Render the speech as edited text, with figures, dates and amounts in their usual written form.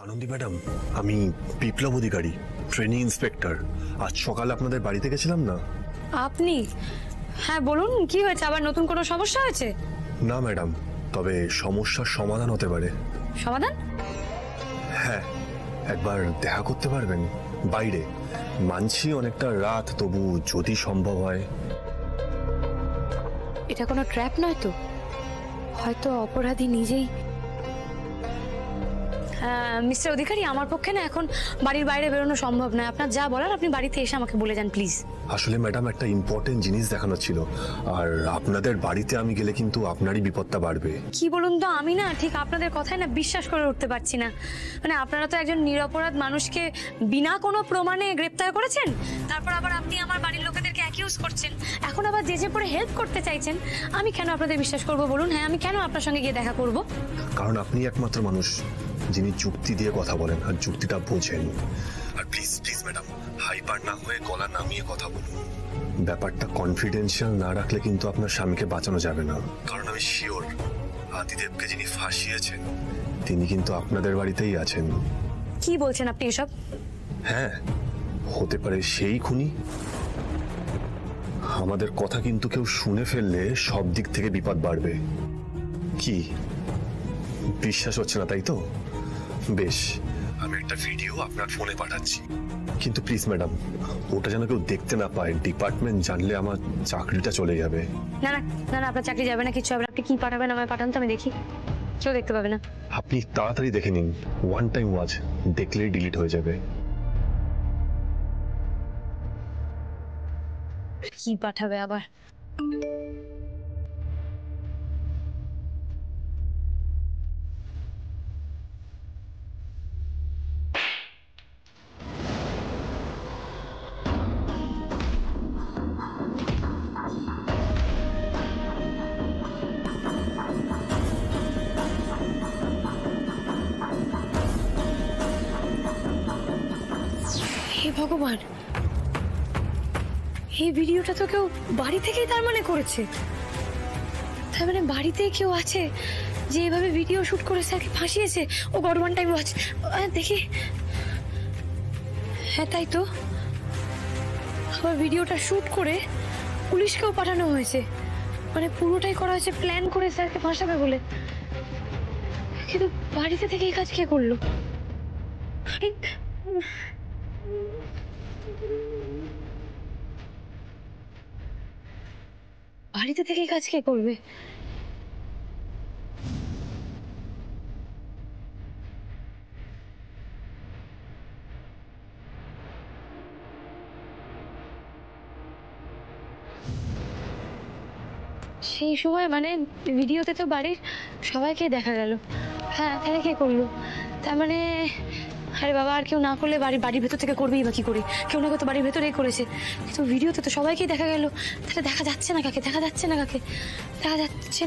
Anandi madam, আমি বিপ্লব অধিকারী, training inspector. আজ সকালে আপনাদের বাড়িতে গেছিলাম না? আপনি? হ্যাঁ বলুন, কি হয়েছে? আবার নতুন কোনো সমস্যা হয়েছে? না ম্যাডাম, তবে সমস্যার সমাধান হতে পারে। সমাধান? হ্যাঁ, একবার দেখা করতে পারবেন বাইরে? মানছি অনেকটা রাত, তবু যদি সম্ভব হয়। এটা কোনো ট্র্যাপ নয় তো? হয়তো অপরাধী নিজেই। মিস্টার অধিকারী, আমার পক্ষে না এখন বাড়ির বাইরে বেরোনো সম্ভব নয়। আপনার যা বলার আপনি বাড়িতে এসে আমাকে বলে যান প্লিজ। আসলে ম্যাডাম, একটা ইম্পর্টেন্ট জিনিস দেখানো ছিল, আর আপনাদের বাড়িতে আমি গেলে কিন্তু আপনারই বিপদটা বাড়বে। কি বলুন তো, আমি না ঠিক আপনাদের কথায় না বিশ্বাস করে উঠতে পারছি না। মানে আপনারা তো একজন নিরপরাধ মানুষকে বিনা কোনো প্রমাণে গ্রেপ্তার করেছেন, তারপর আবার আপনি আমার বাড়ির লোকেদেরকে অ্যাকিউজ করছেন, এখন আবার যে পরে হেল্প করতে চাইছেন। আমি কেন আপনাদের বিশ্বাস করব বলুন? হ্যাঁ, আমি কেন আপনার সঙ্গে গিয়ে দেখা করব? কারণ আপনি একমাত্র মানুষ যিনি যুক্তি দিয়ে কথা বলেন আর যুক্তিটা বোঝেন। আর প্লিজ প্লিজ ম্যাডাম, হাইপার না হয়ে গলা নামিয়ে কথা বলুন। ব্যাপারটা কনফিডেন্সিয়াল না রাখলে কিন্তু আপনার স্বামীকে বাঁচানো যাবে না। কারণ আমি শিওর, আদিদেবকে যিনি ফাঁসিয়েছেন তিনি কিন্তু আপনাদের বাড়িতেই আছেন। কি বলছেন আপনি এসব? হ্যাঁ, হতে পারে সেই খুনি। আমাদের কথা কিন্তু কেউ শুনে ফেললে সব দিক থেকে বিপদ বাড়বে। কি বিশ্বাস হচ্ছে না, তাই তো? বেশ, আমি একটা ভিডিও আপনার ফোনে পাঠাচ্ছি, কিন্তু প্লিজ ম্যাডাম, ওটা যেন কেউ দেখতে না পায়। ডিপার্টমেন্ট জানলে আমার চাকরিটা চলে যাবে। না না না না, আপনার চাকরি যাবে না, কিছু হবে না। আপনি কি পাঠাবেন আমায় পাঠান তো, আমি দেখি। কেউ দেখতে পাবে না। আপনি তাড়াতাড়ি দেখে নিন, ওয়ান টাইম ওয়াচ, দেখলেই ডিলিট হয়ে যাবে। কি পাঠাবে আবার? হে ভগবান, এই ভিডিওটা তো কেউ বাড়ি থেকেই তার মানে করেছে। তার মানে বাড়িতেই কেউ আছে যে এভাবে ভিডিও শুট করে স্যারকে ফাঁসিয়েছে। ও গড, ওয়ান টাইম ওয়াচ, দেখি। হ্যাঁ তাই তো, আবার ভিডিওটা শুট করে পুলিশকেও পাঠানো হয়েছে। মানে পুরোটাই করা হয়েছে প্ল্যান করে স্যারকে ফাঁসাবে বলে। কিন্তু বাড়িতে থেকে এই কাজ কে করলো? বাড়িতে থেকে কাজ কে করবে? সেই সময় মানে ভিডিওতে তো বাড়ির সবাইকে দেখা গেল। হ্যাঁ, তাহলে কে করলো? তার মানে আরে বাবা, আর কেউ না করলে বাড়ির ভেতর থেকে করবেই বা কি করে? কেউ না কেউ তো বাড়ির ভেতরেই করেছে, কিন্তু ভিডিওতে তো সবাইকেই দেখা গেল। তাহলে দেখা যাচ্ছে না কাকে? দেখা যাচ্ছে না কাকে? দেখা যাচ্ছে